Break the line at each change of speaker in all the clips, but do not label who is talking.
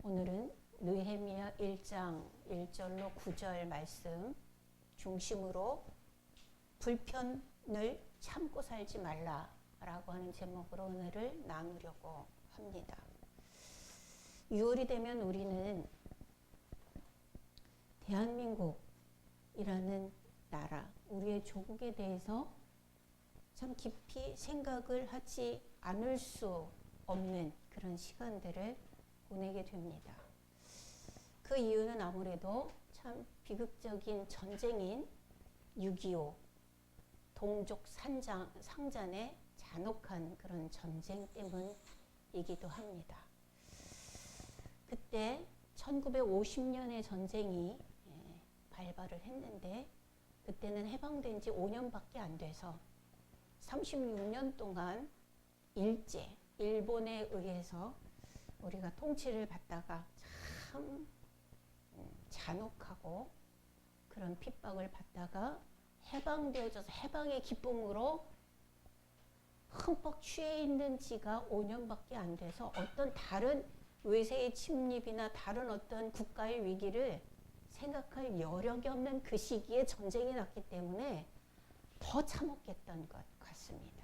오늘은 느헤미야 1장 1절로 9절 말씀 중심으로 불편을 참고 살지 말라라고 하는 제목으로 오늘을 나누려고 합니다. 6월이 되면 우리는 대한민국이라는 나라, 우리의 조국에 대해서 참 깊이 생각을 하지 않을 수 없는 그런 시간들을 보내게 됩니다. 그 이유는 아무래도 참 비극적인 전쟁인 6.25 동족 상잔의 잔혹한 그런 전쟁 때문이기도 합니다. 그때 1950년의 전쟁이 발발을 했는데 그때는 해방된 지 5년밖에 안 돼서 36년 동안 일본에 의해서 우리가 통치를 받다가 참 잔혹하고 그런 핍박을 받다가 해방되어져서 해방의 기쁨으로 흠뻑 취해 있는 지가 5년밖에 안 돼서 어떤 다른 외세의 침입이나 다른 어떤 국가의 위기를 생각할 여력이 없는 그 시기에 전쟁이 났기 때문에 더 참혹했던 것 같습니다.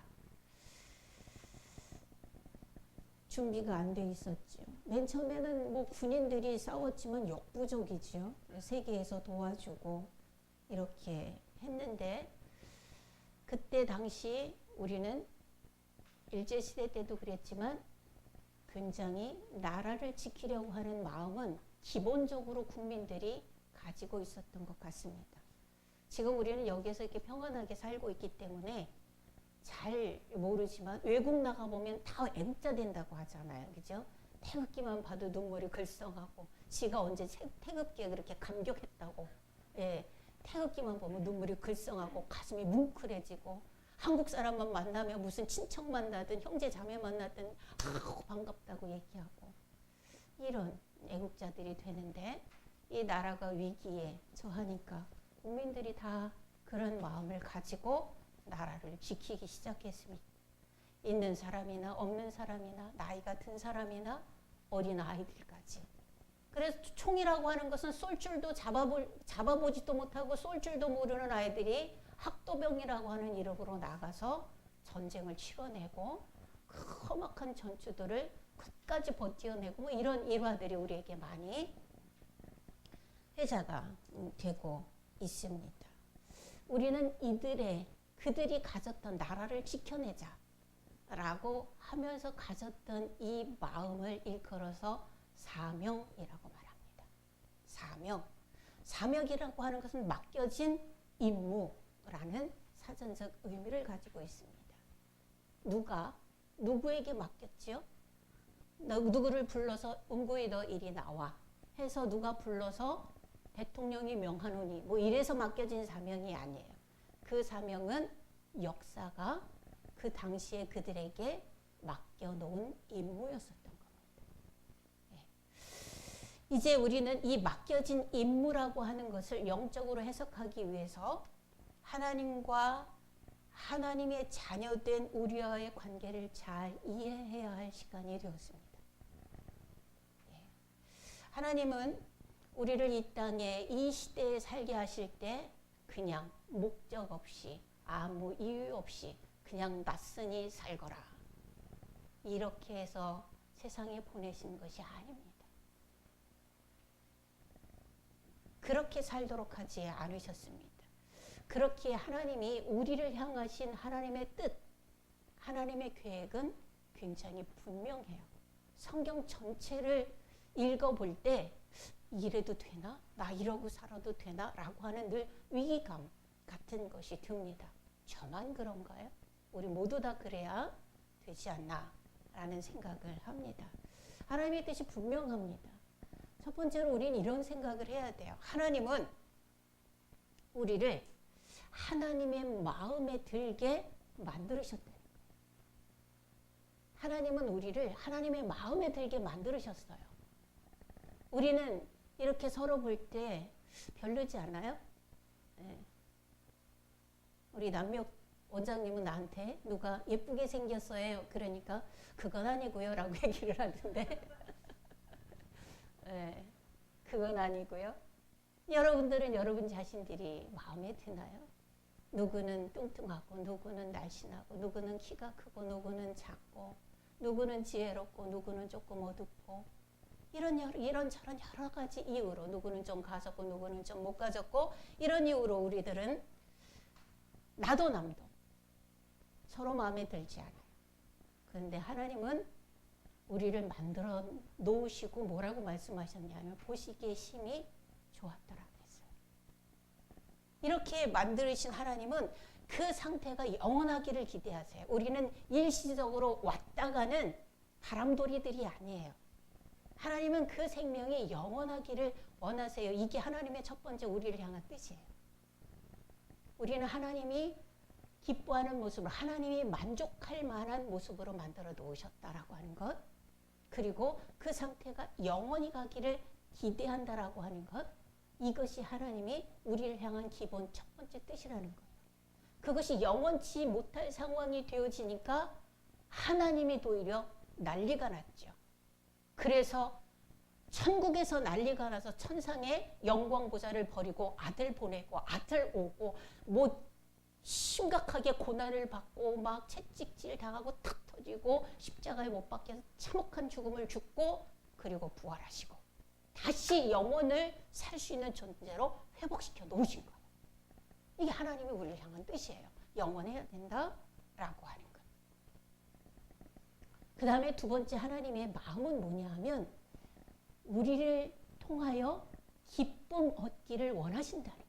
준비가 안 돼 있었죠. 맨 처음에는 뭐 군인들이 싸웠지만 역부족이죠. 세계에서 도와주고 이렇게 했는데 그때 당시 우리는 일제시대 때도 그랬지만 굉장히 나라를 지키려고 하는 마음은 기본적으로 국민들이 가지고 있었던 것 같습니다. 지금 우리는 여기서 이렇게 평안하게 살고 있기 때문에 잘 모르지만 외국 나가보면 다 애국자 된다고 하잖아요. 그죠? 태극기만 봐도 눈물이 글썽하고 지가 언제 태극기에 그렇게 감격했다고. 예, 태극기만 보면 눈물이 글썽하고 가슴이 뭉클해지고 한국 사람만 만나면 무슨 친척 만나든 형제 자매 만나든 반갑다고 얘기하고 이런 애국자들이 되는데 이 나라가 위기에 처하니까 국민들이 다 그런 마음을 가지고 나라를 지키기 시작했습니다. 있는 사람이나 없는 사람이나 나이가 든 사람이나 어린 아이들까지. 그래서 총이라고 하는 것은 쏠 줄도 잡아보지도 못하고 쏠 줄도 모르는 아이들이 학도병이라고 하는 이름으로 나가서 전쟁을 치러내고 그 험악한 전투들을 끝까지 버텨내고 뭐 이런 일화들이 우리에게 많이 회자가 되고 있습니다. 우리는 그들이 가졌던 나라를 지켜내자 라고 하면서 가졌던 이 마음을 일컬어서 사명이라고 말합니다. 사명이라고 하는 것은 맡겨진 임무라는 사전적 의미를 가지고 있습니다. 누구에게 맡겼지요? 누구를 불러서 은고히 너 이리 나와 해서 누가 불러서 대통령이 명하노니 뭐 이래서 맡겨진 사명이 아니에요. 그 사명은 역사가 그 당시에 그들에게 맡겨놓은 임무였었던 겁니다. 네. 이제 우리는 이 맡겨진 임무라고 하는 것을 영적으로 해석하기 위해서 하나님과 하나님의 자녀된 우리와의 관계를 잘 이해해야 할 시간이 되었습니다. 네. 하나님은 우리를 이 땅에 이 시대에 살게 하실 때 그냥 목적 없이 아무 이유 없이 그냥 낯선이 살거라 이렇게 해서 세상에 보내신 것이 아닙니다. 그렇게 살도록 하지 않으셨습니다. 그렇게 하나님이 우리를 향하신 하나님의 뜻, 하나님의 계획은 굉장히 분명해요. 성경 전체를 읽어볼 때 이래도 되나? 나 이러고 살아도 되나? 라고 하는 늘 위기감 같은 것이 듭니다. 저만 그런가요? 우리 모두 다 그래야 되지 않나? 라는 생각을 합니다. 하나님의 뜻이 분명합니다. 첫 번째로 우리는 이런 생각을 해야 돼요. 하나님은 우리를 하나님의 마음에 들게 만들으셨다는 거예요. 하나님은 우리를 하나님의 마음에 들게 만들으셨어요. 우리는 이렇게 서로 볼 때 별로지 않아요? 네. 우리 남묘 원장님은 나한테 누가 예쁘게 생겼어요. 그러니까 그건 아니고요 라고 얘기를 하는데 예, 그건 아니고요. 여러분들은 여러분 자신들이 마음에 드나요? 누구는 뚱뚱하고 누구는 날씬하고 누구는 키가 크고 누구는 작고 누구는 지혜롭고 누구는 조금 어둡고 이런저런 여러 가지 이유로 누구는 좀 가졌고 누구는 좀 못 가졌고 이런 이유로 우리들은 나도 남도 서로 마음에 들지 않아요. 그런데 하나님은 우리를 만들어 놓으시고 뭐라고 말씀하셨냐면 보시기에 심히 좋았더라 그랬어요. 이렇게 만드신 하나님은 그 상태가 영원하기를 기대하세요. 우리는 일시적으로 왔다 가는 바람돌이들이 아니에요. 하나님은 그 생명이 영원하기를 원하세요. 이게 하나님의 첫 번째 우리를 향한 뜻이에요. 우리는 하나님이 기뻐하는 모습으로 하나님이 만족할 만한 모습으로 만들어 놓으셨다라고 하는 것, 그리고 그 상태가 영원히 가기를 기대한다라고 하는 것, 이것이 하나님이 우리를 향한 기본 첫 번째 뜻이라는 거예요. 그것이 영원치 못할 상황이 되어지니까 하나님이 오히려 난리가 났죠. 그래서 천국에서 난리가 나서 천상에 영광 보좌를 버리고 아들 보내고 아들 오고 뭐 심각하게 고난을 받고 막 채찍질 당하고 탁 터지고 십자가에 못 박혀서 참혹한 죽음을 죽고 그리고 부활하시고 다시 영혼을 살 수 있는 존재로 회복시켜 놓으신 거예요. 이게 하나님이 우리를 향한 뜻이에요. 영원해야 된다라고 하는 것. 그 다음에 두 번째 하나님의 마음은 뭐냐 하면 우리를 통하여 기쁨 얻기를 원하신다는 거예요.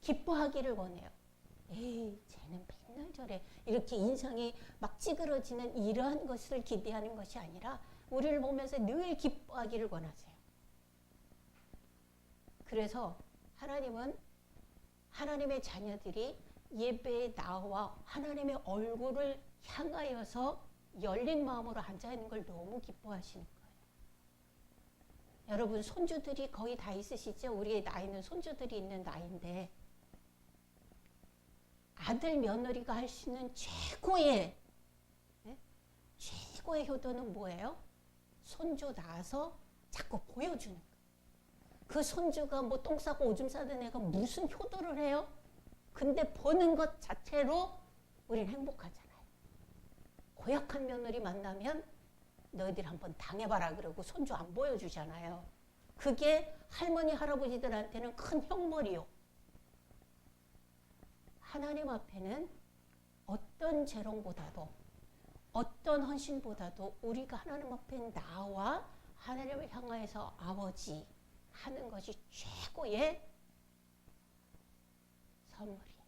기뻐하기를 원해요. 에이, 쟤는 맨날 저래. 이렇게 인상이 막 찌그러지는 이러한 것을 기대하는 것이 아니라 우리를 보면서 늘 기뻐하기를 원하세요. 그래서 하나님은 하나님의 자녀들이 예배에 나와 하나님의 얼굴을 향하여서 열린 마음으로 앉아있는 걸 너무 기뻐하시는 거예요. 여러분 손주들이 거의 다 있으시죠? 우리의 나이는 손주들이 있는 나이인데 아들 며느리가 할 수 있는 최고의 효도는 뭐예요? 손주 낳아서 자꾸 보여주는 거예요. 그 손주가 뭐 똥 싸고 오줌 싸던 애가 무슨 효도를 해요? 근데 보는 것 자체로 우리는 행복하잖아요. 고약한 며느리 만나면 너희들 한번 당해봐라 그러고 손주 안 보여주잖아요. 그게 할머니 할아버지들한테는 큰 형벌이요. 하나님 앞에는 어떤 재롱보다도 어떤 헌신보다도 우리가 하나님 앞에 나와 하나님을 향하여서 아버지 하는 것이 최고의 선물이에요.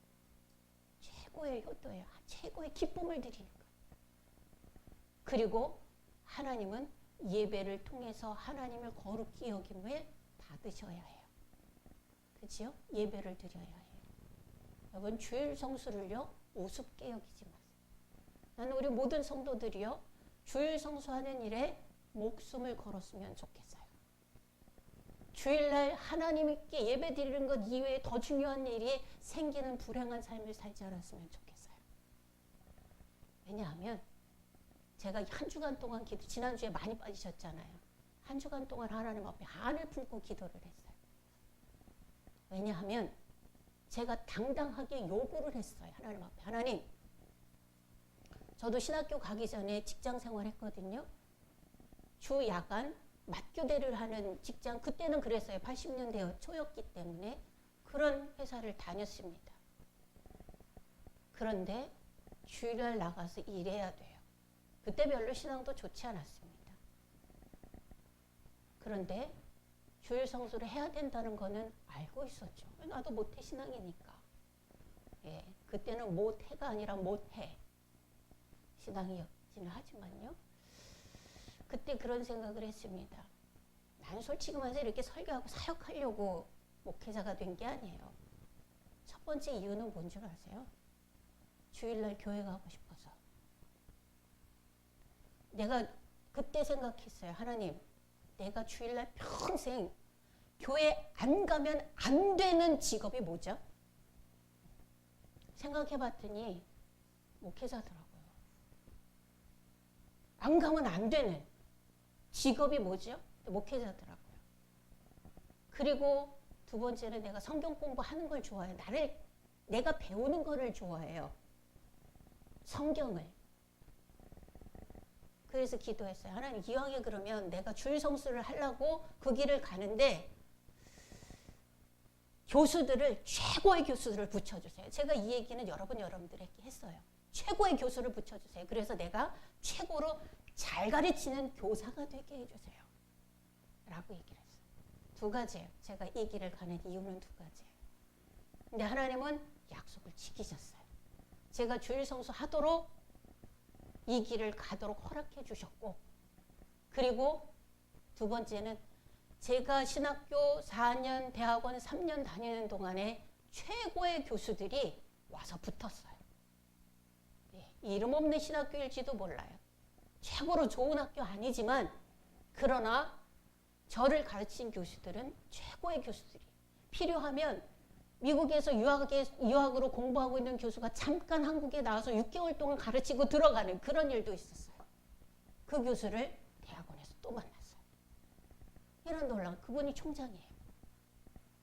최고의 효도예요. 최고의 기쁨을 드리는 거예요. 그리고 하나님은 예배를 통해서 하나님을 거룩히 여김을 받으셔야 해요. 그렇죠? 예배를 드려야 해요. 여러분 주일 성수를요 우습게 여기지 마세요. 나는 우리 모든 성도들이요 주일 성수하는 일에 목숨을 걸었으면 좋겠어요. 주일날 하나님께 예배 드리는 것 이외에 더 중요한 일이 생기는 불행한 삶을 살지 않았으면 좋겠어요. 왜냐하면 제가 한 주간 동안 지난주에 많이 빠지셨잖아요. 한 주간 동안 하나님 앞에 한을 품고 기도를 했어요. 왜냐하면 제가 당당하게 요구를 했어요. 하나님 앞에. 하나님, 저도 신학교 가기 전에 직장 생활했거든요. 주 야간 맞교대를 하는 직장, 그때는 그랬어요. 80년대 초였기 때문에 그런 회사를 다녔습니다. 그런데 주일날 나가서 일해야 돼요. 그때 별로 신앙도 좋지 않았습니다. 그런데 주일 성수를 해야 된다는 거는 알고 있었죠. 나도 모태 신앙이니까. 예, 그때는 못해가 아니라 못해 신앙이었기는 하지만요. 그때 그런 생각을 했습니다. 나는 솔직히 말해서 이렇게 설교하고 사역하려고 목회자가 된 게 아니에요. 첫 번째 이유는 뭔 줄 아세요? 주일날 교회 가고 싶어서. 내가 그때 생각했어요. 하나님, 내가 주일날 평생 교회 안 가면 안 되는 직업이 뭐죠? 생각해 봤더니 목회자더라고요. 안 가면 안 되는. 직업이 뭐죠? 목회자더라고요. 그리고 두 번째는 내가 성경 공부하는 걸 좋아해요. 내가 배우는 거를 좋아해요. 성경을. 그래서 기도했어요. 하나님, 이왕에 그러면 내가 주일 성수를 하려고 그 길을 가는데 교수들을, 최고의 교수들을 붙여주세요. 제가 이 얘기는 여러분들에게 했어요. 최고의 교수를 붙여주세요. 그래서 내가 최고로 잘 가르치는 교사가 되게 해주세요. 라고 얘기를 했어요. 두 가지예요. 제가 이 길을 가는 이유는 두 가지예요. 근데 하나님은 약속을 지키셨어요. 제가 주일 성수 하도록 이 길을 가도록 허락해 주셨고, 그리고 두 번째는 제가 신학교 4년, 대학원 3년 다니는 동안에 최고의 교수들이 와서 붙었어요. 예, 이름 없는 신학교일지도 몰라요. 최고로 좋은 학교 아니지만, 그러나 저를 가르친 교수들은 최고의 교수들이, 필요하면 미국에서 유학으로 공부하고 있는 교수가 잠깐 한국에 나와서 6개월 동안 가르치고 들어가는 그런 일도 있었어요. 그 교수를 대학원에서 또 만났어요. 이런 놀라운, 그분이 총장이에요.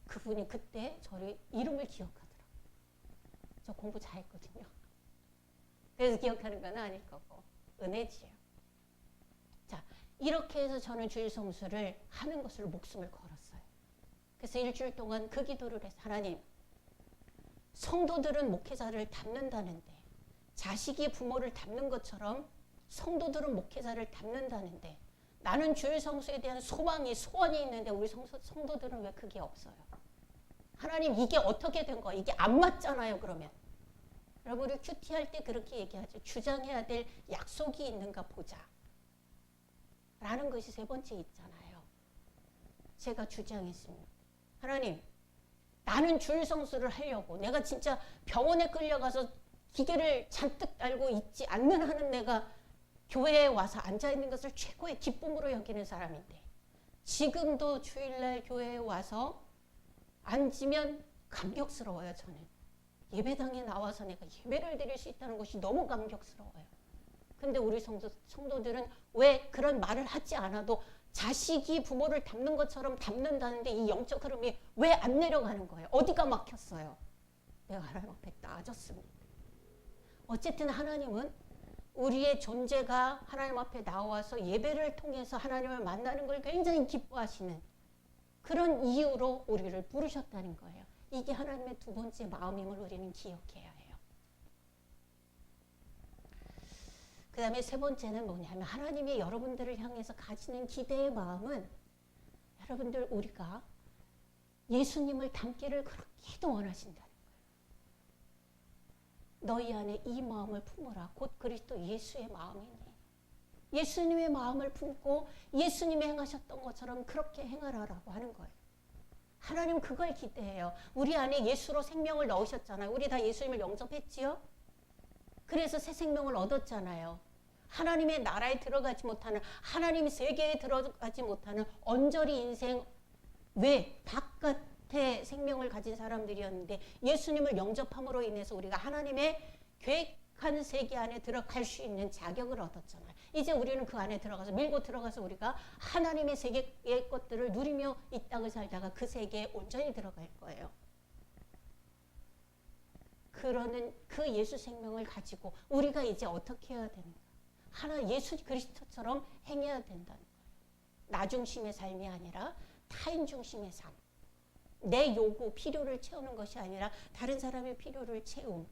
그분이 그때 저를 이름을 기억하더라고요. 저 공부 잘했거든요. 그래서 기억하는 건 아닐 거고 은혜지요. 자, 이렇게 해서 저는 주일 성수를 하는 것을 목숨을 걸었어요. 그래서 일주일 동안 그 기도를 해서, 하나님, 성도들은 목회자를 닮는다는데, 자식이 부모를 닮는 것처럼 성도들은 목회자를 닮는다는데, 나는 주일 성수에 대한 소원이 있는데 우리 성도들은 왜 그게 없어요? 하나님, 이게 어떻게 된 거야? 이게 안 맞잖아요. 그러면 여러분, 우리 큐티 할 때 그렇게 얘기하죠. 주장해야 될 약속이 있는가 보자 라는 것이 세 번째 있잖아요. 제가 주장했습니다. 하나님, 나는 주일 성수를 하려고, 내가 진짜 병원에 끌려가서 기계를 잔뜩 달고 있지 않는 한은 내가 교회에 와서 앉아있는 것을 최고의 기쁨으로 여기는 사람인데, 지금도 주일날 교회에 와서 앉으면 감격스러워요. 저는 예배당에 나와서 내가 예배를 드릴 수 있다는 것이 너무 감격스러워요. 근데 우리 성도들은 왜 그런 말을 하지 않아도 자식이 부모를 닮는 것처럼 닮는다는데 이 영적 흐름이 왜 안 내려가는 거예요? 어디가 막혔어요? 내가 하나님 앞에 따졌습니다. 어쨌든 하나님은 우리의 존재가 하나님 앞에 나와서 예배를 통해서 하나님을 만나는 걸 굉장히 기뻐하시는 그런 이유로 우리를 부르셨다는 거예요. 이게 하나님의 두 번째 마음임을 우리는 기억해야 해요. 그 다음에 세 번째는 뭐냐면, 하나님이 여러분들을 향해서 가지는 기대의 마음은, 여러분들, 우리가 예수님을 닮기를 그렇게도 원하신다는 거예요. 너희 안에 이 마음을 품으라. 곧 그리스도 예수의 마음이니. 예수님의 마음을 품고 예수님이 행하셨던 것처럼 그렇게 행하라라고 하는 거예요. 하나님 그걸 기대해요. 우리 안에 예수로 생명을 넣으셨잖아요. 우리 다 예수님을 영접했지요? 그래서 새 생명을 얻었잖아요. 하나님의 나라에 들어가지 못하는, 하나님 세계에 들어가지 못하는 언저리 인생 외 바깥의 생명을 가진 사람들이었는데, 예수님을 영접함으로 인해서 우리가 하나님의 계획한 세계 안에 들어갈 수 있는 자격을 얻었잖아요. 이제 우리는 그 안에 들어가서, 밀고 들어가서 우리가 하나님의 세계의 것들을 누리며 이 땅을 살다가 그 세계에 온전히 들어갈 거예요. 그러는 그 예수 생명을 가지고 우리가 이제 어떻게 해야 되는가? 예수 그리스도처럼 행해야 된다는 거예요. 나 중심의 삶이 아니라 타인 중심의 삶. 내 요구, 필요를 채우는 것이 아니라 다른 사람의 필요를 채움.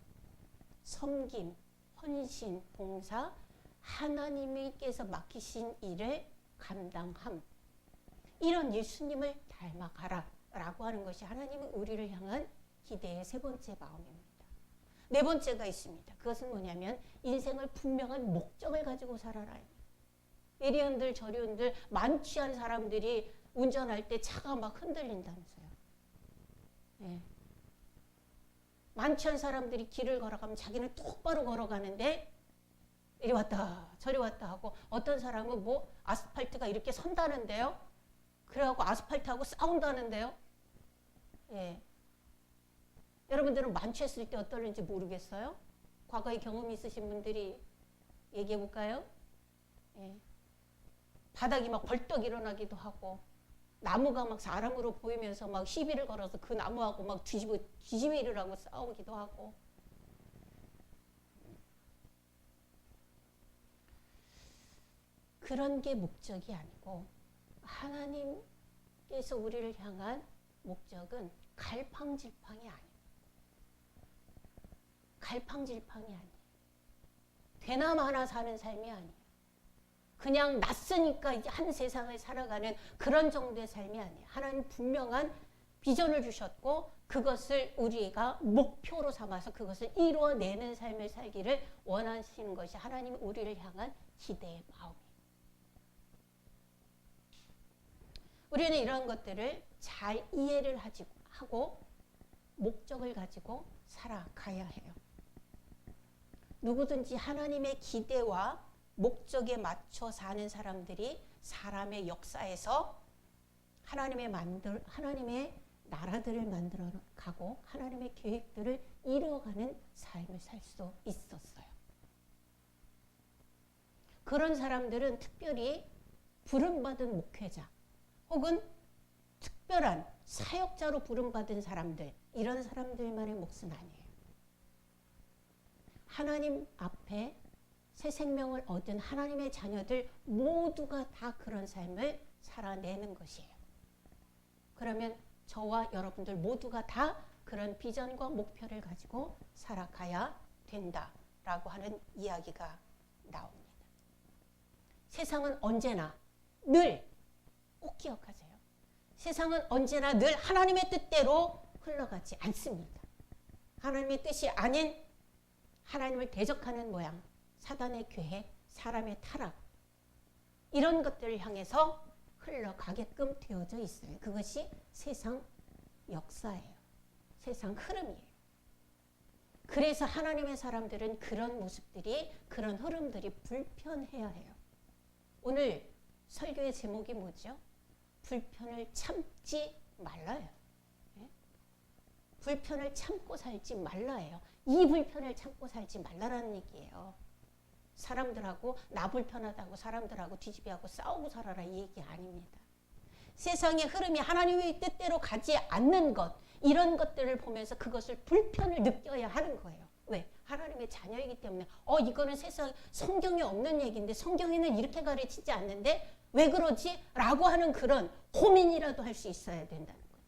섬김, 헌신, 봉사, 하나님께서 맡기신 일을 감당함. 이런 예수님을 닮아가라 라고 하는 것이 하나님은 우리를 향한 기대의 세 번째 마음입니다. 네 번째가 있습니다. 그것은 뭐냐면, 인생을 분명한 목적을 가지고 살아라. 이리 흔들 저리 흔들 만취한 사람들이 운전할 때 차가 막 흔들린다면서요. 네. 만취한 사람들이 길을 걸어가면 자기는 똑바로 걸어가는데 이리 왔다 저리 왔다 하고, 어떤 사람은 뭐 아스팔트가 이렇게 선다는데요. 그래갖고 아스팔트하고 싸운다는데요. 예. 여러분들은 만취했을 때 어떨는지 모르겠어요? 과거에 경험이 있으신 분들이 얘기해 볼까요? 예. 바닥이 막 벌떡 일어나기도 하고 나무가 막 사람으로 보이면서 막 시비를 걸어서 그 나무하고 막 뒤집이를 하고 싸우기도 하고 그런 게 목적이 아니고 하나님께서 우리를 향한 목적은 갈팡질팡이 아니에요. 갈팡질팡이 아니에요. 되나 마나 사는 삶이 아니에요. 그냥 났으니까 이제 한 세상을 살아가는 그런 정도의 삶이 아니에요. 하나님 분명한 비전을 주셨고 그것을 우리가 목표로 삼아서 그것을 이루어내는 삶을 살기를 원하시는 것이 하나님 우리를 향한 기대의 마음이에요. 우리는 이런 것들을 잘 이해를 하고 목적을 가지고 살아가야 해요. 누구든지 하나님의 기대와 목적에 맞춰 사는 사람들이 사람의 역사에서 하나님의 나라들을 만들어 가고 하나님의 계획들을 이루어가는 삶을 살 수 있었어요. 그런 사람들은 특별히 부름받은 목회자 혹은 특별한 사역자로 부름받은 사람들, 이런 사람들만의 몫은 아니에요. 하나님 앞에 새 생명을 얻은 하나님의 자녀들 모두가 다 그런 삶을 살아내는 것이에요. 그러면 저와 여러분들 모두가 다 그런 비전과 목표를 가지고 살아가야 된다라고 하는 이야기가 나옵니다. 세상은 언제나 늘 꼭 기억하세요. 세상은 언제나 늘 하나님의 뜻대로 흘러가지 않습니다. 하나님의 뜻이 아닌 하나님을 대적하는 모양, 사단의 계획, 사람의 타락, 이런 것들을 향해서 흘러가게끔 되어져 있어요. 그것이 세상 역사예요. 세상 흐름이에요. 그래서 하나님의 사람들은 그런 모습들이, 그런 흐름들이 불편해야 해요. 오늘 설교의 제목이 뭐죠? 불편을 참지 말라요. 네? 불편을 참고 살지 말라예요. 이 불편을 참고 살지 말라라는 얘기예요. 사람들하고 나 불편하다고 사람들하고 뒤집이하고 싸우고 살아라 이 얘기 아닙니다. 세상의 흐름이 하나님의 뜻대로 가지 않는 것, 이런 것들을 보면서 그것을 불편을 느껴야 하는 거예요. 왜? 하나님의 자녀이기 때문에 이거는 세상 성경에 없는 얘기인데 성경에는 이렇게 가르치지 않는데 왜 그러지? 라고 하는 그런 고민이라도 할 수 있어야 된다는 거죠.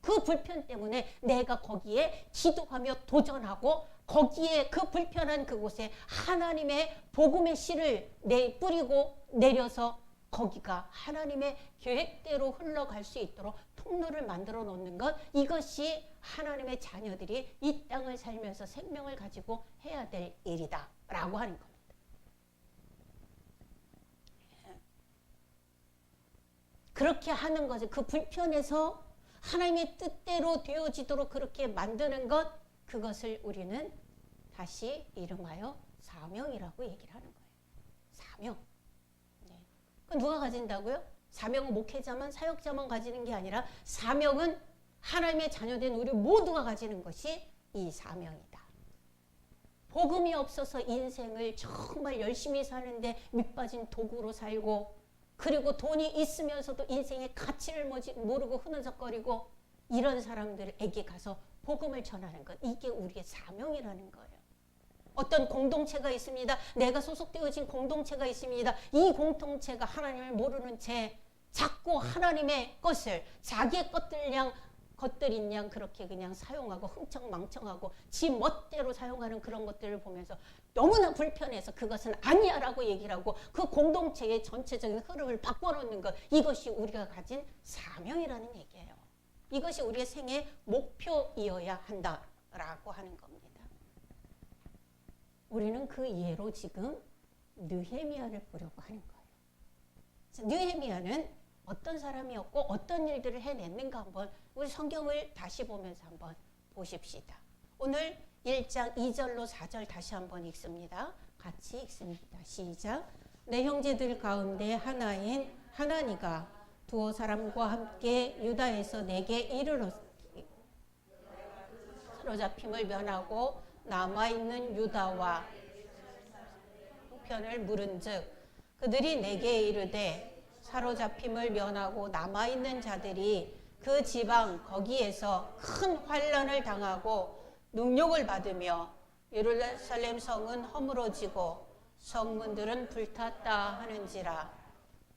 그 불편 때문에 내가 거기에 기도하며 도전하고 거기에 그 불편한 그곳에 하나님의 복음의 씨를 뿌리고 내려서 거기가 하나님의 계획대로 흘러갈 수 있도록 통로를 만들어 놓는 것, 이것이 하나님의 자녀들이 이 땅을 살면서 생명을 가지고 해야 될 일이다 라고 하는 겁니다. 그렇게 하는 것을, 그 불편에서 하나님의 뜻대로 되어지도록 그렇게 만드는 것, 그것을 우리는 다시 이름하여 사명이라고 얘기를 하는 거예요. 사명. 네. 그건 누가 가진다고요? 사명은 목회자만, 사역자만 가지는 게 아니라 사명은 하나님의 자녀된 우리 모두가 가지는 것이 이 사명이다. 복음이 없어서 인생을 정말 열심히 사는데 밑빠진 도구로 살고, 그리고 돈이 있으면서도 인생의 가치를 모르고 흐느적거리고, 이런 사람들에게 가서 복음을 전하는 것, 이게 우리의 사명이라는 거예요. 어떤 공동체가 있습니다. 내가 소속되어진 공동체가 있습니다. 이 공동체가 하나님을 모르는 채 자꾸 하나님의 것을 자기의 것들인 양 그렇게 그냥 사용하고 흥청망청하고 지 멋대로 사용하는 그런 것들을 보면서 너무나 불편해서 그것은 아니야 라고 얘기를 하고 그 공동체의 전체적인 흐름을 바꿔놓는 것, 이것이 우리가 가진 사명이라는 얘기예요. 이것이 우리의 생의 목표이어야 한다라고 하는 겁니다. 우리는 그 예로 지금 느헤미야를 보려고 하는 거예요. 느헤미야는 어떤 사람이었고 어떤 일들을 해냈는가 한번 우리 성경을 다시 보면서 한번 보십시다. 오늘 1장 2절로 4절 다시 한번 읽습니다. 같이 읽습니다. 시작. 내 형제들 가운데 하나인 하나니가 두어 사람과 함께 유다에서 내게 이르렀으니 사로잡힘을 면하고 남아있는 유다와 편을 물은즉 그들이 내게 이르되 사로잡힘을 면하고 남아있는 자들이 그 지방 거기에서 큰 환난을 당하고 능욕을 받으며 예루살렘 성은 허물어지고 성문들은 불탔다 하는지라.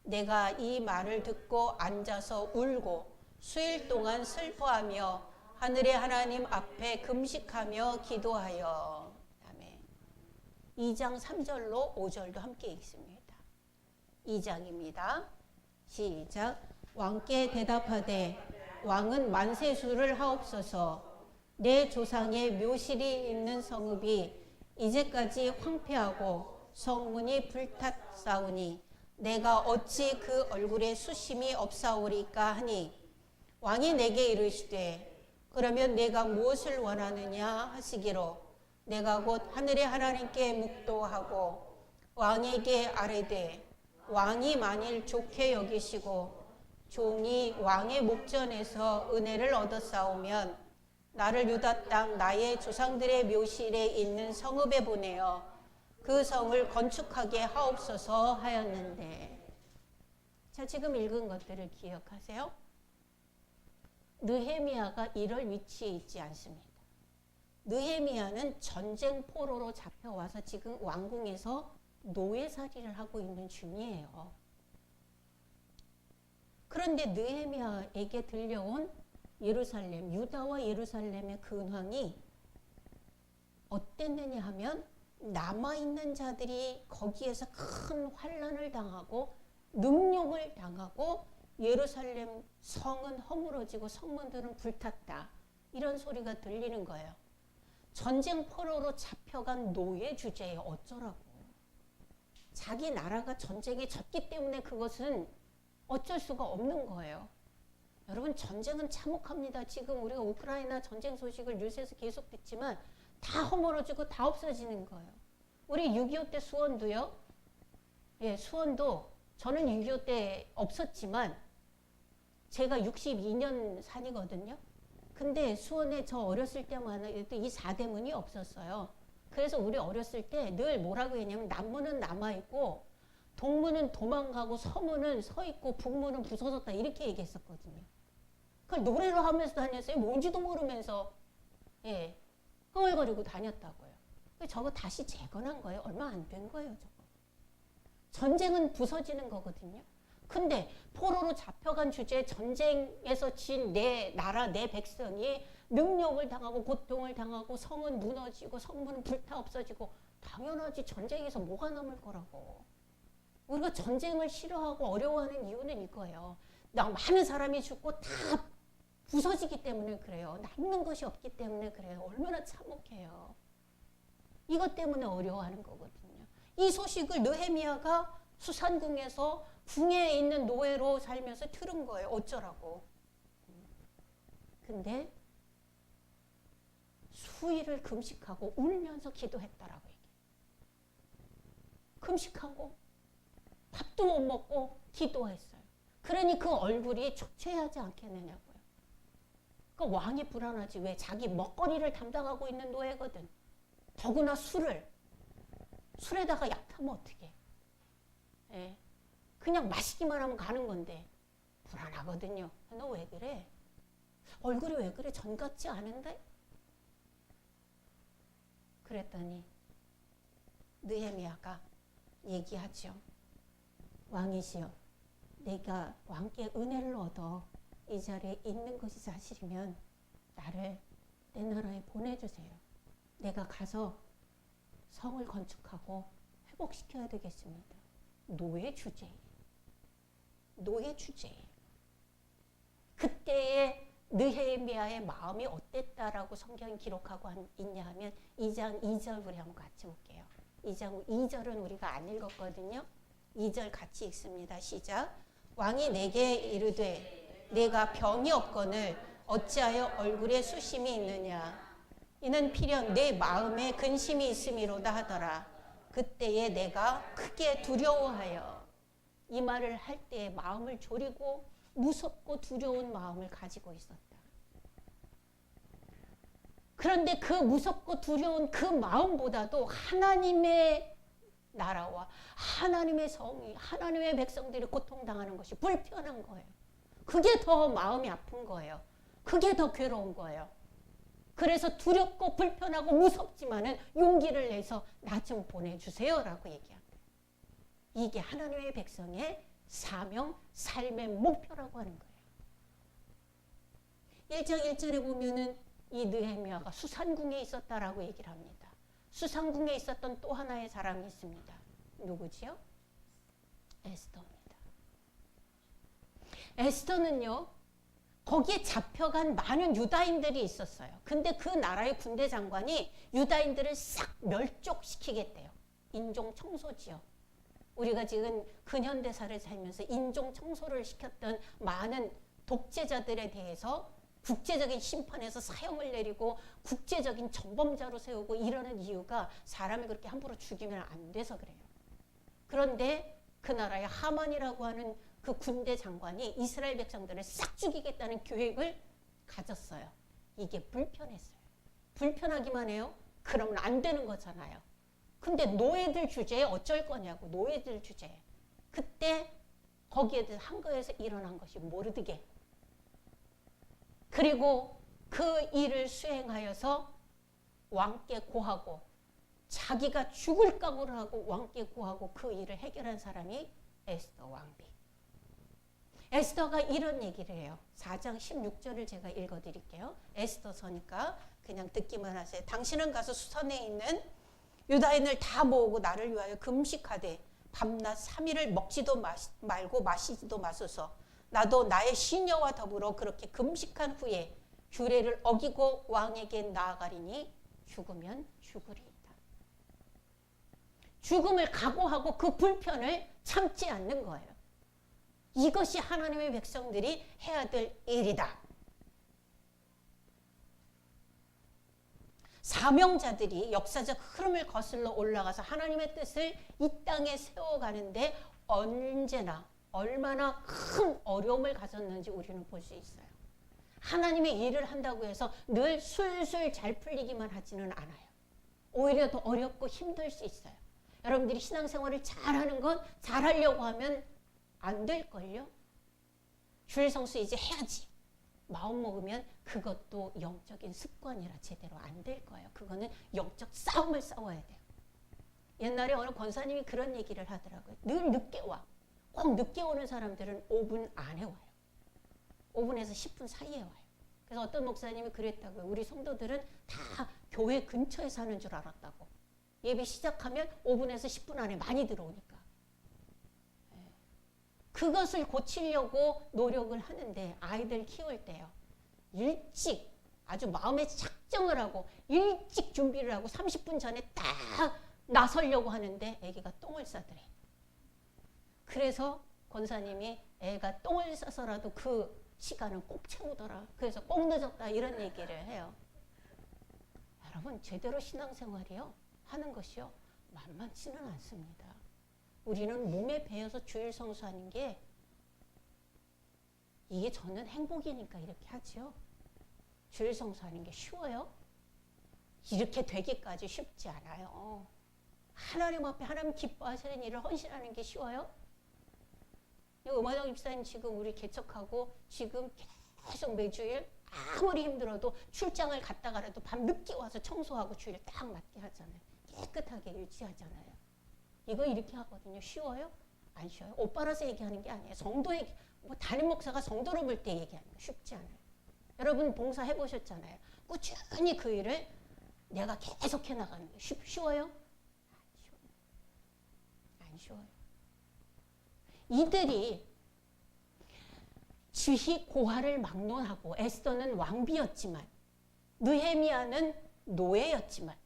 내가 이 말을 듣고 앉아서 울고 수일 동안 슬퍼하며 하늘의 하나님 앞에 금식하며 기도하여. 아멘. 2장 3절로 5절도 함께 읽습니다. 2장입니다. 시작. 왕께 대답하되 왕은 만세수를 하옵소서. 내 조상의 묘실이 있는 성읍이 이제까지 황폐하고 성문이 불탔사오니 내가 어찌 그 얼굴에 수심이 없사오리까 하니 왕이 내게 이르시되 그러면 내가 무엇을 원하느냐 하시기로 내가 곧 하늘의 하나님께 묵도하고 왕에게 아뢰되 왕이 만일 좋게 여기시고 종이 왕의 목전에서 은혜를 얻었사오면 나를 유다 땅 나의 조상들의 묘실에 있는 성읍에 보내어 그 성을 건축하게 하옵소서 하였는데. 자, 지금 읽은 것들을 기억하세요. 느헤미야가 이럴 위치에 있지 않습니다. 느헤미야는 전쟁 포로로 잡혀와서 지금 왕궁에서 노예살이를 하고 있는 중이에요. 그런데 느헤미야에게 들려온 예루살렘, 유다와 예루살렘의 근황이 어땠느냐 하면 남아있는 자들이 거기에서 큰 환난을 당하고 능욕을 당하고 예루살렘 성은 허물어지고 성문들은 불탔다. 이런 소리가 들리는 거예요. 전쟁 포로로 잡혀간 노예 주제에 어쩌라고. 자기 나라가 전쟁에 졌기 때문에 그것은 어쩔 수가 없는 거예요. 여러분, 전쟁은 참혹합니다. 지금 우리가 우크라이나 전쟁 소식을 뉴스에서 계속 듣지만 다 허물어지고 다 없어지는 거예요. 우리 6.25 때 수원도요. 예, 수원도 저는 6.25 때 없었지만 제가 62년 산이거든요. 근데 수원에 저 어렸을 때만 해도 이 사대문이 없었어요. 그래서 우리 어렸을 때 늘 뭐라고 했냐면 남문은 남아있고 동문은 도망가고 서문은 서있고 북문은 부서졌다 이렇게 얘기했었거든요. 그걸 노래로 하면서 다녔어요. 뭔지도 모르면서 예, 흥얼거리고 다녔다고요. 저거 다시 재건한 거예요. 얼마 안 된 거예요. 저거. 전쟁은 부서지는 거거든요. 근데 포로로 잡혀간 주제에 전쟁에서 진 내 나라 내 백성이 능욕을 당하고 고통을 당하고 성은 무너지고 성문은 불타 없어지고 당연하지. 전쟁에서 뭐가 남을 거라고. 우리가 전쟁을 싫어하고 어려워하는 이유는 이거예요. 많은 사람이 죽고 다 부서지기 때문에 그래요. 남는 것이 없기 때문에 그래요. 얼마나 참혹해요. 이것 때문에 어려워하는 거거든요. 이 소식을 느헤미야가 수산궁에서 궁에 있는 노예로 살면서 들은 거예요. 어쩌라고. 근데 수일을 금식하고 울면서 기도했다라고 얘기해요. 금식하고 밥도 못 먹고 기도했어요. 그러니 그 얼굴이 초췌하지 않겠느냐고요. 그 왕이 불안하지. 왜? 자기 먹거리를 담당하고 있는 노예거든. 더구나 술에다가 약 타면 어떡해. 예. 그냥 마시기만 하면 가는 건데 불안하거든요. 너 왜 그래? 얼굴이 왜 그래? 전 같지 않은데? 그랬더니 느헤미야가 얘기하죠. 왕이시여, 내가 왕께 은혜를 얻어 이 자리에 있는 것이 사실이면 나를 내 나라에 보내주세요. 내가 가서 성을 건축하고 회복시켜야 되겠습니다. 노예 주제예요. 노예 주제예요. 그때의 느헤미야의 마음이 어땠다라고 성경이 기록하고 있냐 하면 2장 2절 우리 한번 같이 볼게요. 2장 2절은 우리가 안 읽었거든요. 2절 같이 읽습니다. 시작. 왕이 내게 이르되 내가 병이 없거늘 어찌하여 얼굴에 수심이 있느냐. 이는 필연 내 마음에 근심이 있음이로다 하더라. 그때에 내가 크게 두려워하여. 이 말을 할 때에 마음을 졸이고 무섭고 두려운 마음을 가지고 있었다. 그런데 그 무섭고 두려운 그 마음보다도 하나님의 나라와 하나님의 성이, 하나님의 백성들이 고통당하는 것이 불편한 거예요. 그게 더 마음이 아픈 거예요. 그게 더 괴로운 거예요. 그래서 두렵고 불편하고 무섭지만은 용기를 내서 나 좀 보내주세요 라고 얘기합니다. 이게 하나님의 백성의 사명, 삶의 목표라고 하는 거예요. 1장 1절에 보면은 이 느헤미야가 수산궁에 있었다라고 얘기를 합니다. 수산궁에 있었던 또 하나의 사람이 있습니다. 누구지요? 에스더입니다. 에스더는요, 거기에 잡혀간 많은 유다인들이 있었어요. 근데 그 나라의 군대 장관이 유다인들을 싹 멸족시키겠대요. 인종 청소지요. 우리가 지금 근현대사를 살면서 인종 청소를 시켰던 많은 독재자들에 대해서 국제적인 심판에서 사형을 내리고 국제적인 전범자로 세우고 이러는 이유가 사람을 그렇게 함부로 죽이면 안 돼서 그래요. 그런데 그 나라의 하만이라고 하는 그 군대 장관이 이스라엘 백성들을 싹 죽이겠다는 계획을 가졌어요. 이게 불편했어요. 불편하기만 해요? 그러면 안 되는 거잖아요. 근데 노예들 주제에 어쩔 거냐고, 노예들 주제에. 그때 거기에 대해서 한거에서 일어난 것이 모르드게. 그리고 그 일을 수행하여서 왕께 고하고 자기가 죽을 각오를 하고 왕께 고하고 그 일을 해결한 사람이 에스더 왕비. 에스더가 이런 얘기를 해요. 4장 16절을 제가 읽어드릴게요. 에스더서니까 그냥 듣기만 하세요. 당신은 가서 수선에 있는 유다인을 다 모으고 나를 위하여 금식하되 밤낮 3일을 먹지도 말고 마시지도 마소서. 나도 나의 시녀와 더불어 그렇게 금식한 후에 규례를 어기고 왕에게 나아가리니 죽으면 죽으리이다. 죽음을 각오하고 그 불편을 참지 않는 거예요. 이것이 하나님의 백성들이 해야 될 일이다. 사명자들이 역사적 흐름을 거슬러 올라가서 하나님의 뜻을 이 땅에 세워가는데 언제나 얼마나 큰 어려움을 가졌는지 우리는 볼 수 있어요. 하나님의 일을 한다고 해서 늘 술술 잘 풀리기만 하지는 않아요. 오히려 더 어렵고 힘들 수 있어요. 여러분들이 신앙생활을 잘하는 건 잘하려고 하면 안 될걸요? 주일 성수 이제 해야지. 마음 먹으면 그것도 영적인 습관이라 제대로 안 될 거예요. 그거는 영적 싸움을 싸워야 돼요. 옛날에 어느 권사님이 그런 얘기를 하더라고요. 늘 늦게 와. 꼭 늦게 오는 사람들은 5분 안에 와요. 5분에서 10분 사이에 와요. 그래서 어떤 목사님이 그랬다고요. 우리 성도들은 다 교회 근처에 사는 줄 알았다고. 예배 시작하면 5분에서 10분 안에 많이 들어오니까. 그것을 고치려고 노력을 하는데 아이들 키울 때요. 일찍 아주 마음에 작정을 하고 일찍 준비를 하고 30분 전에 딱 나서려고 하는데 애기가 똥을 싸더래. 그래서 권사님이 애가 똥을 싸서라도 그 시간은 꼭 채우더라. 그래서 꼭 늦었다 이런 얘기를 해요. 여러분 제대로 신앙생활이요 하는 것이요 만만치는 않습니다. 우리는 몸에 배어서 주일 성수하는 게 이게 저는 행복이니까 이렇게 하죠. 주일 성수하는 게 쉬워요? 이렇게 되기까지 쉽지 않아요. 하나님 앞에 하나님 기뻐하시는 일을 헌신하는 게 쉬워요? 음화정 집사님 지금 우리 개척하고 지금 계속 매주일 아무리 힘들어도 출장을 갔다가라도 밤 늦게 와서 청소하고 주일 딱 맞게 하잖아요. 깨끗하게 일치하잖아요. 이거 이렇게 하거든요. 쉬워요? 안 쉬워요. 오빠라서 얘기하는 게 아니에요. 성도에게, 뭐 담임 목사가 성도를 볼 때 얘기하는 거 쉽지 않아요. 여러분 봉사 해보셨잖아요. 꾸준히 그 일을 내가 계속 해나가는 거 쉬워요? 안 쉬워요. 이들이 지희 고하를 막론하고 에스더는 왕비였지만 느헤미야는 노예였지만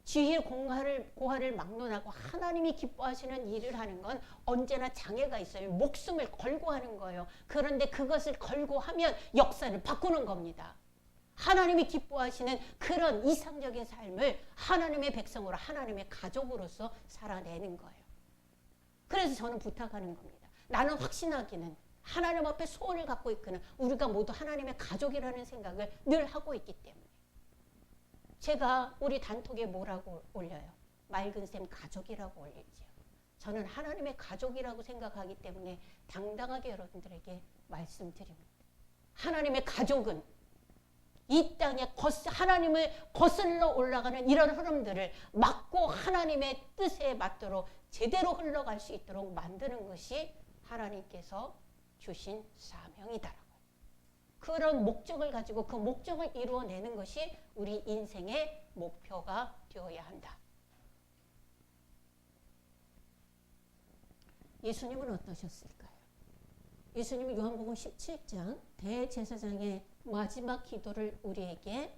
지희 고하를 막론하고 하나님이 기뻐하시는 일을 하는 건 언제나 장애가 있어요. 목숨을 걸고 하는 거예요. 그런데 그것을 걸고 하면 역사를 바꾸는 겁니다. 하나님이 기뻐하시는 그런 이상적인 삶을 하나님의 백성으로 하나님의 가족으로서 살아내는 거예요. 그래서 저는 부탁하는 겁니다. 나는 확신하기는 하나님 앞에 소원을 갖고 있기는 우리가 모두 하나님의 가족이라는 생각을 늘 하고 있기 때문에 제가 우리 단톡에 뭐라고 올려요? 맑은 샘 가족이라고 올리지요. 저는 하나님의 가족이라고 생각하기 때문에 당당하게 여러분들에게 말씀드립니다. 하나님의 가족은 이 땅에 하나님을 거슬러 올라가는 이런 흐름들을 막고 하나님의 뜻에 맞도록 제대로 흘러갈 수 있도록 만드는 것이 하나님께서 주신 사명이다라고. 그런 목적을 가지고 그 목적을 이루어내는 것이 우리 인생의 목표가 되어야 한다. 예수님은 어떠셨을까요? 예수님은 요한복음 17장 대제사장의 마지막 기도를 우리에게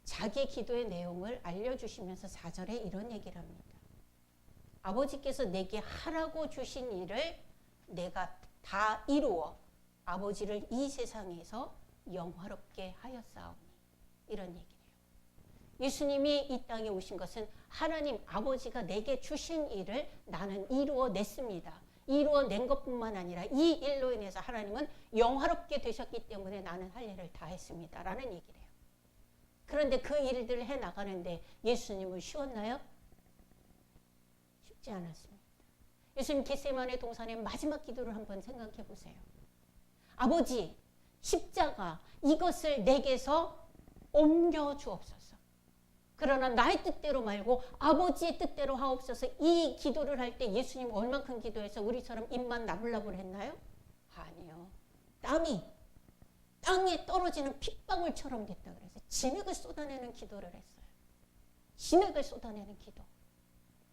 자기 기도의 내용을 알려주시면서 4절에 이런 얘기를 합니다. 아버지께서 내게 하라고 주신 일을 내가 다 이루어 아버지를 이 세상에서 영화롭게 하였사오니. 이런 얘기예요. 예수님이 이 땅에 오신 것은 하나님 아버지가 내게 주신 일을 나는 이루어냈습니다. 이루어낸 것뿐만 아니라 이 일로 인해서 하나님은 영화롭게 되셨기 때문에 나는 할 일을 다 했습니다. 라는 얘기를 해요. 그런데 그 일들을 해나가는데 예수님은 쉬웠나요? 쉽지 않았습니다. 예수님 겟세마네 동산의 마지막 기도를 한번 생각해 보세요. 아버지, 십자가 이것을 내게서 옮겨 주옵소서. 그러나 나의 뜻대로 말고 아버지의 뜻대로 하옵소서. 이 기도를 할 때 예수님 얼만큼 기도해서 우리처럼 입만 나불나불 했나요? 아니요. 땀이 땅에 떨어지는 핏방울처럼 됐다 그래서 진흙을 쏟아내는 기도를 했어요. 진흙을 쏟아내는 기도.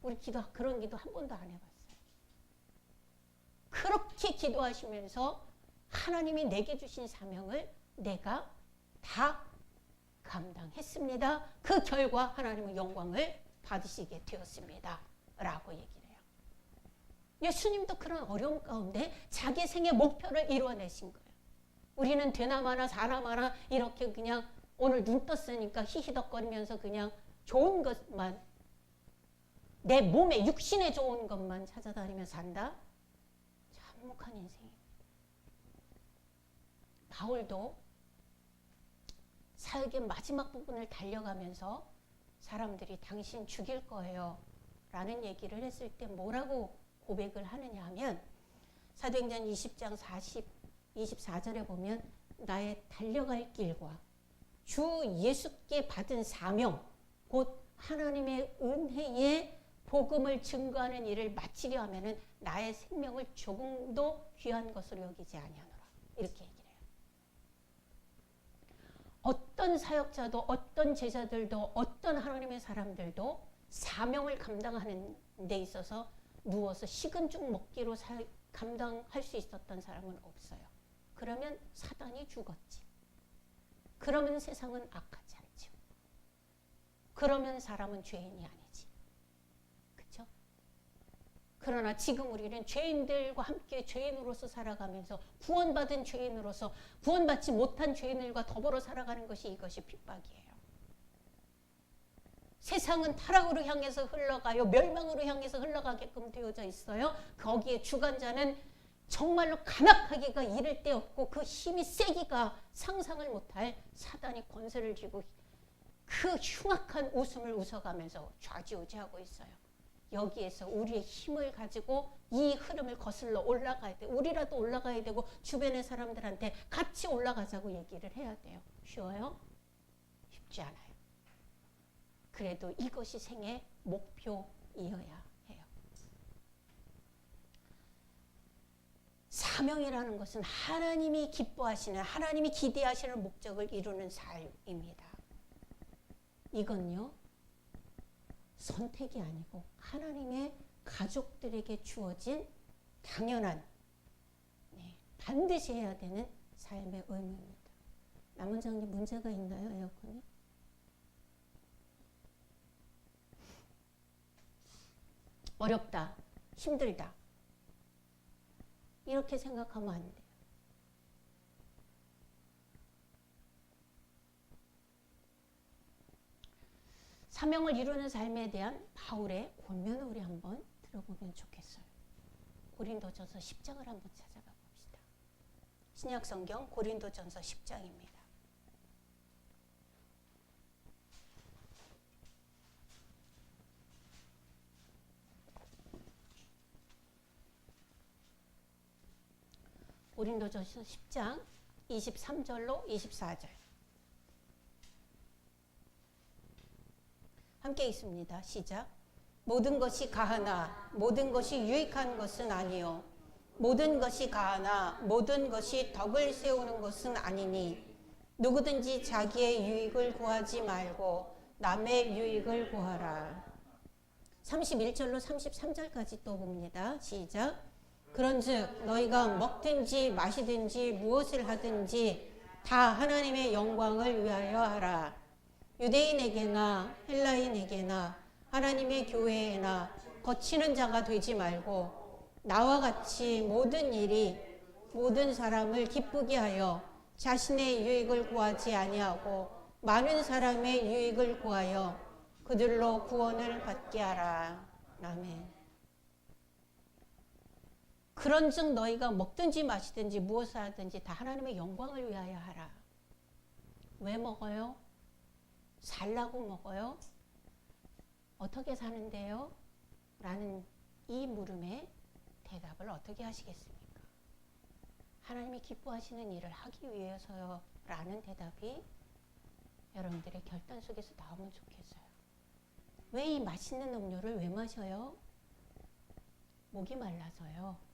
우리 그런 기도 한 번도 안 해봤어요. 그렇게 기도하시면서 하나님이 내게 주신 사명을 내가 다 감당했습니다. 그 결과 하나님은 영광을 받으시게 되었습니다. 라고 얘기를 해요. 예수님도 그런 어려움 가운데 자기 생의 목표를 이루어내신 거예요. 우리는 되나 마나 사나 마나 이렇게 그냥 오늘 눈 떴으니까 히히덕거리면서 그냥 좋은 것만 내 몸에 육신에 좋은 것만 찾아다니며 산다. 참혹한 인생입니다. 바울도 사역의 마지막 부분을 달려가면서 사람들이 당신 죽일 거예요 라는 얘기를 했을 때 뭐라고 고백을 하느냐 하면 사도행전 20장 24절에 보면 나의 달려갈 길과 주 예수께 받은 사명 곧 하나님의 은혜의 복음을 증거하는 일을 마치려 하면은 나의 생명을 조금도 귀한 것으로 여기지 아니하노라. 이렇게 얘기를 해요. 어떤 사역자도 어떤 제자들도 어떤 하나님의 사람들도 사명을 감당하는 데 있어서 누워서 식은 죽 먹기로 감당할 수 있었던 사람은 없어요. 그러면 사단이 죽었지. 그러면 세상은 악하지 않죠. 그러면 사람은 죄인이 아니지. 그렇죠? 그러나 지금 우리는 죄인들과 함께 죄인으로서 살아가면서 구원받은 죄인으로서 구원받지 못한 죄인들과 더불어 살아가는 것이 이것이 핍박이에요. 세상은 타락으로 향해서 흘러가요. 멸망으로 향해서 흘러가게끔 되어져 있어요. 거기에 주관자는 정말로 간악하기가 이를 데 없고 그 힘이 세기가 상상을 못할 사단이 권세를 쥐고 그 흉악한 웃음을 웃어가면서 좌지우지하고 있어요. 여기에서 우리의 힘을 가지고 이 흐름을 거슬러 올라가야 돼. 우리라도 올라가야 되고 주변의 사람들한테 같이 올라가자고 얘기를 해야 돼요. 쉬워요? 쉽지 않아요. 그래도 이것이 생의 목표이어야 해요. 사명이라는 것은 하나님이 기뻐하시는, 하나님이 기대하시는 목적을 이루는 삶입니다. 이건요, 선택이 아니고 하나님의 가족들에게 주어진 당연한, 반드시 해야 되는 삶의 의무입니다. 남원장님 문제가 있나요, 에어컨이? 어렵다, 힘들다 이렇게 생각하면 안 돼요. 사명을 이루는 삶에 대한 바울의 권면을 우리 한번 들어보면 좋겠어요. 고린도전서 10장을 한번 찾아가 봅시다. 신약성경 고린도전서 10장입니다. 고린도전서 10장 23절로 24절. 함께 있습니다. 시작. 모든 것이 가하나 모든 것이 유익한 것은 아니요 모든 것이 가하나 모든 것이 덕을 세우는 것은 아니니 누구든지 자기의 유익을 구하지 말고 남의 유익을 구하라. 31절로 33절까지 또 봅니다. 시작. 그런즉 너희가 먹든지 마시든지 무엇을 하든지 다 하나님의 영광을 위하여 하라. 유대인에게나 헬라인에게나 하나님의 교회에나 거치는 자가 되지 말고 나와 같이 모든 일이 모든 사람을 기쁘게 하여 자신의 유익을 구하지 아니하고 많은 사람의 유익을 구하여 그들로 구원을 받게 하라. 아멘. 그런즉 너희가 먹든지 마시든지 무엇을 하든지 다 하나님의 영광을 위하여 하라. 왜 먹어요? 살라고 먹어요? 어떻게 사는데요? 라는 이 물음에 대답을 어떻게 하시겠습니까? 하나님이 기뻐하시는 일을 하기 위해서요 라는 대답이 여러분들의 결단 속에서 나오면 좋겠어요. 왜 이 맛있는 음료를 왜 마셔요? 목이 말라서요.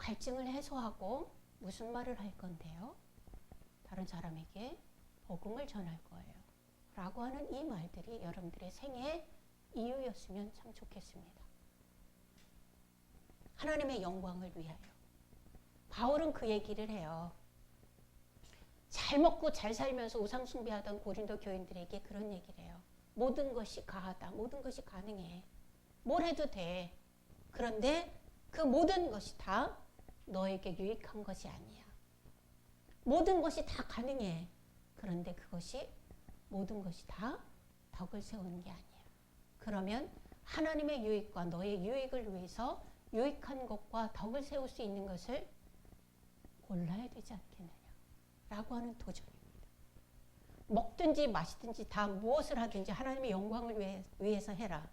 갈증을 해소하고 무슨 말을 할 건데요? 다른 사람에게 복음을 전할 거예요. 라고 하는 이 말들이 여러분들의 생애의 이유였으면 참 좋겠습니다. 하나님의 영광을 위하여. 바울은 그 얘기를 해요. 잘 먹고 잘 살면서 우상 숭배하던 고린도 교인들에게 그런 얘기를 해요. 모든 것이 가하다. 모든 것이 가능해. 뭘 해도 돼. 그런데 그 모든 것이 다 너에게 유익한 것이 아니야. 모든 것이 다 가능해. 그런데 그것이 모든 것이 다 덕을 세우는 게 아니야. 그러면 하나님의 유익과 너의 유익을 위해서 유익한 것과 덕을 세울 수 있는 것을 골라야 되지 않겠느냐 라고 하는 도전입니다. 먹든지 마시든지 다 무엇을 하든지 하나님의 영광을 위해서 해라.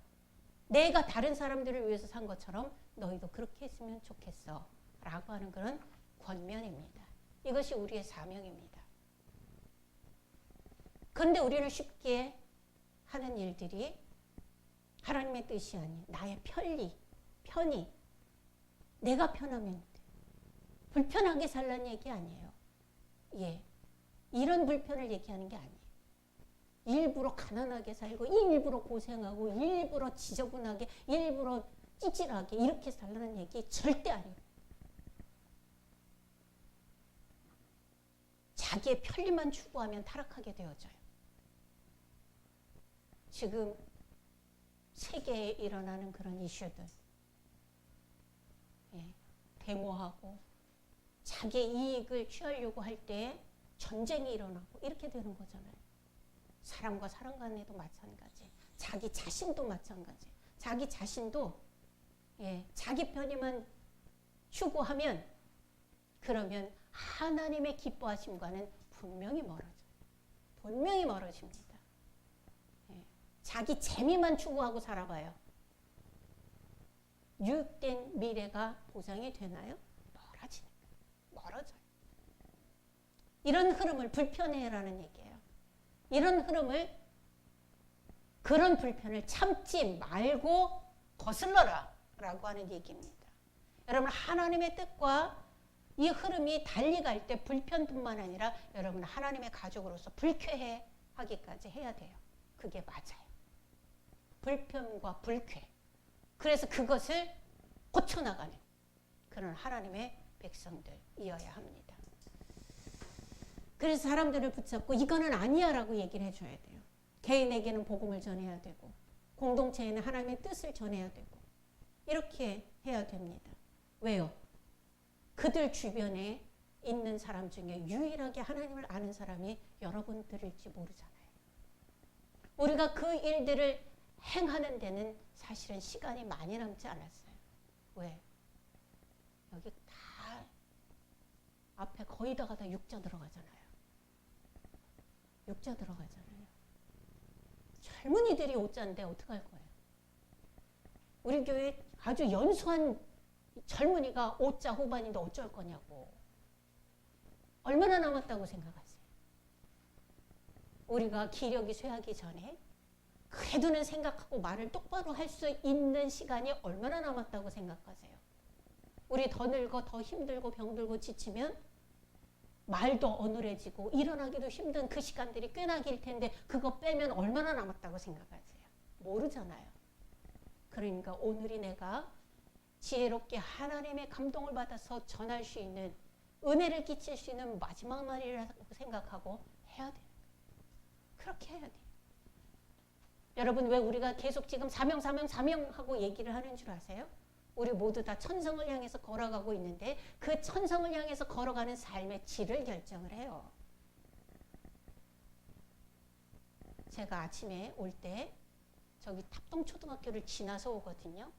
내가 다른 사람들을 위해서 산 것처럼 너희도 그렇게 했으면 좋겠어 라고 하는 그런 권면입니다. 이것이 우리의 사명입니다. 그런데 우리는 쉽게 하는 일들이 하나님의 뜻이 아닌 나의 편의, 내가 편하면 돼. 불편하게 살라는 얘기 아니에요. 예, 이런 불편을 얘기하는 게 아니에요. 일부러 가난하게 살고 일부러 고생하고 일부러 지저분하게 일부러 찌질하게 이렇게 살라는 얘기 절대 아니에요. 자기의 편리만 추구하면 타락하게 되어져요. 지금 세계에 일어나는 그런 이슈들, 예, 데모하고 자기의 이익을 취하려고 할 때 전쟁이 일어나고 이렇게 되는 거잖아요. 사람과 사람 간에도 마찬가지, 자기 자신도 마찬가지. 자기 자신도 자기 편의만 추구하면 그러면 하나님의 기뻐하심과는 분명히 멀어집니다. 자기 재미만 추구하고 살아봐요. 유익된 미래가 보장이 되나요? 멀어져요. 이런 흐름을 불편해라는 얘기예요. 이런 흐름을, 그런 불편을 참지 말고 거슬러라 라고 하는 얘기입니다. 여러분, 하나님의 뜻과 이 흐름이 달리 갈 때 불편뿐만 아니라 여러분 하나님의 가족으로서 불쾌해하기까지 해야 돼요. 그게 맞아요. 불편과 불쾌. 그래서 그것을 고쳐나가는 그런 하나님의 백성들이어야 합니다. 그래서 사람들을 붙잡고 이거는 아니야 라고 얘기를 해줘야 돼요. 개인에게는 복음을 전해야 되고 공동체에는 하나님의 뜻을 전해야 되고 이렇게 해야 됩니다. 왜요? 그들 주변에 있는 사람 중에 유일하게 하나님을 아는 사람이 여러분들일지 모르잖아요. 우리가 그 일들을 행하는 데는 사실은 시간이 많이 남지 않았어요. 왜? 여기 다 앞에 거의 다가 다 육자 들어가잖아요. 육자 들어가잖아요. 젊은이들이 오자인데 어떡할 거예요? 우리 교회 아주 연소한 젊은이가 5자 후반인데 어쩔 거냐고. 얼마나 남았다고 생각하세요? 우리가 기력이 쇠하기 전에 그래도는 생각하고 말을 똑바로 할 수 있는 시간이 얼마나 남았다고 생각하세요? 우리 더 늙어 더 힘들고 병들고 지치면 말도 어눌해지고 일어나기도 힘든 그 시간들이 꽤나 길 텐데 그거 빼면 얼마나 남았다고 생각하세요? 모르잖아요. 그러니까 오늘이 내가 지혜롭게 하나님의 감동을 받아서 전할 수 있는 은혜를 끼칠 수 있는 마지막 날이라고 생각하고 해야 돼요. 그렇게 해야 돼요. 여러분 왜 우리가 계속 지금 사명 하고 얘기를 하는 줄 아세요? 우리 모두 다 천성을 향해서 걸어가고 있는데 그 천성을 향해서 걸어가는 삶의 질을 결정을 해요. 제가 아침에 올 때 저기 탑동초등학교를 지나서 오거든요.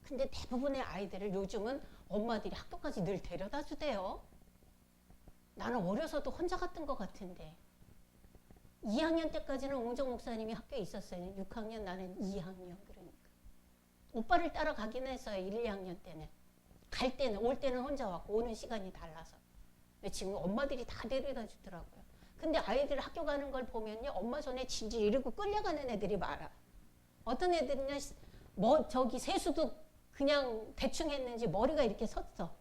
근데 대부분의 아이들을 요즘은 엄마들이 학교까지 늘 데려다 주대요. 나는 어려서도 혼자 갔던 것 같은데 2학년 때까지는 옹정 목사님이 학교에 있었어요. 6학년 나는 2학년. 그러니까 오빠를 따라가긴 했어요. 1, 2학년 때는. 갈 때는 올 때는 혼자 왔고 오는 시간이 달라서. 근데 지금 엄마들이 다 데려다 주더라고요. 근데 아이들 학교 가는 걸 보면요. 엄마 손에 질질 이러고 끌려가는 애들이 많아. 어떤 애들은요. 저기 세수도 그냥 대충 했는지 머리가 이렇게 섰어.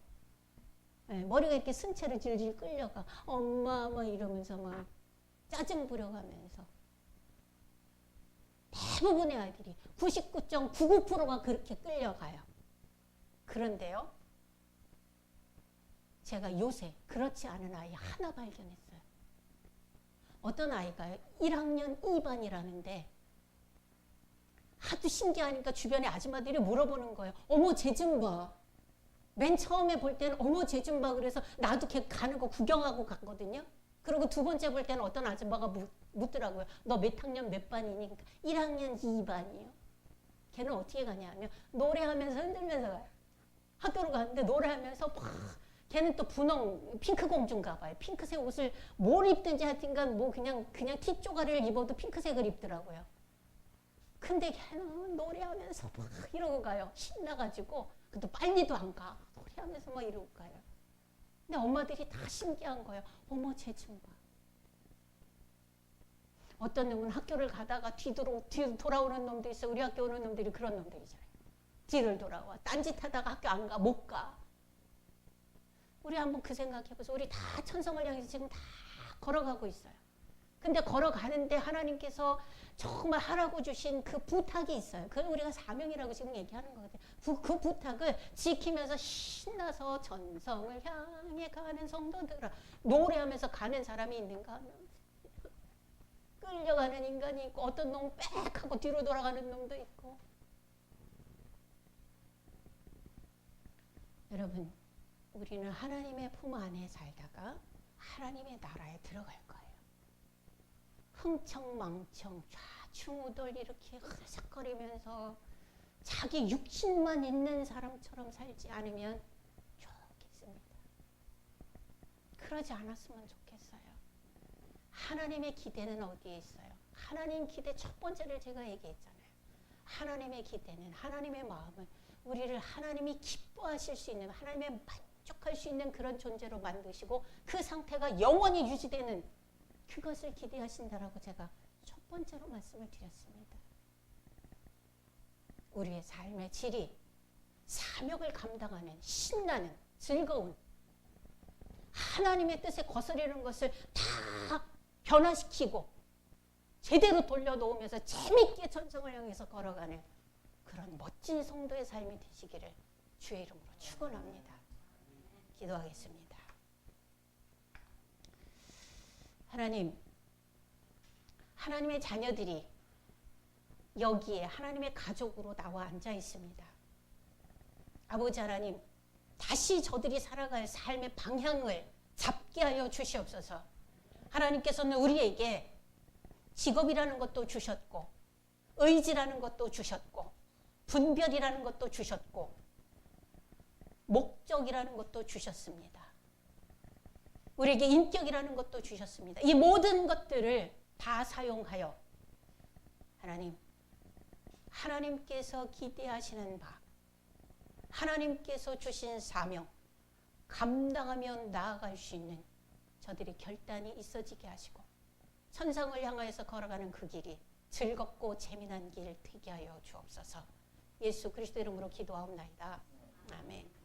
네, 머리가 이렇게 쓴 채로 질질 끌려가. 엄마 막 이러면서 막 짜증 부려가면서. 대부분의 아이들이 99.99%가 그렇게 끌려가요. 그런데요. 제가 요새 그렇지 않은 아이 하나 발견했어요. 어떤 아이가 1학년 2반이라는데 하도 신기하니까 주변에 아줌마들이 물어보는 거예요. 어머 쟤 좀 봐. 맨 처음에 볼 때는 어머 쟤 좀 봐. 그래서 나도 걔 가는 거 구경하고 갔거든요. 그리고 두 번째 볼 때는 어떤 아줌마가 묻더라고요. 너 몇 학년 몇 반이니? 1학년 2반이요. 걔는 어떻게 가냐면 노래하면서 흔들면서 가요. 학교로 가는데 노래하면서 막 걔는 또 분홍 핑크 공주인가 봐요. 핑크색 옷을 뭘 입든지 하여튼간 뭐 그냥 티 쪼가리를 입어도 핑크색을 입더라고요. 근데 걔는 노래하면서 막 이러고 가요. 신나가지고. 근데 빨리도 안 가. 노래하면서 막 이러고 가요. 근데 엄마들이 다 신기한 거예요. 어머 쟤 좀 봐. 어떤 놈은 학교를 가다가 뒤로 돌아오는 놈도 있어. 우리 학교 오는 놈들이 그런 놈들이잖아요. 뒤를 돌아와. 딴짓하다가 학교 안 가. 못 가. 우리 한번 그 생각해보세요. 우리 다 천성을 향해서 지금 다 걸어가고 있어요. 근데 걸어가는데 하나님께서 정말 하라고 주신 그 부탁이 있어요. 그걸 우리가 사명이라고 지금 얘기하는 거거든요. 그 부탁을 지키면서 신나서 전성을 향해 가는 성도들아. 노래하면서 가는 사람이 있는가 하면 끌려가는 인간이 있고 어떤 놈은 빽 하고 뒤로 돌아가는 놈도 있고. 여러분 우리는 하나님의 품 안에 살다가 하나님의 나라에 들어갈 거예요. 흥청망청 좌충우돌 이렇게 흐르적거리면서 자기 육신만 있는 사람처럼 살지 않으면 좋겠습니다. 그러지 않았으면 좋겠어요. 하나님의 기대는 어디에 있어요? 하나님 기대 첫 번째를 제가 얘기했잖아요. 하나님의 기대는 하나님의 마음은 우리를 하나님이 기뻐하실 수 있는 하나님의 만족할 수 있는 그런 존재로 만드시고 그 상태가 영원히 유지되는 그것을 기대하신다라고 제가 첫 번째로 말씀을 드렸습니다. 우리의 삶의 질이 사명을 감당하는 신나는 즐거운 하나님의 뜻에 거스르는 것을 다 변화시키고 제대로 돌려놓으면서 재밌게 천성을 향해서 걸어가는 그런 멋진 성도의 삶이 되시기를 주의 이름으로 축원합니다. 기도하겠습니다. 하나님의 자녀들이 여기에 하나님의 가족으로 나와 앉아 있습니다. 아버지 하나님, 다시 저들이 살아갈 삶의 방향을 잡게 하여 주시옵소서. 하나님께서는 우리에게 직업이라는 것도 주셨고, 의지라는 것도 주셨고, 분별이라는 것도 주셨고, 목적이라는 것도 주셨습니다. 우리에게 인격이라는 것도 주셨습니다. 이 모든 것들을 다 사용하여 하나님께서 기대하시는 바, 하나님께서 주신 사명 감당하며 나아갈 수 있는 저들이 결단이 있어지게 하시고 천상을 향하여서 걸어가는 그 길이 즐겁고 재미난 길 되게 하여 주옵소서. 예수 그리스도 이름으로 기도하옵나이다. 아멘.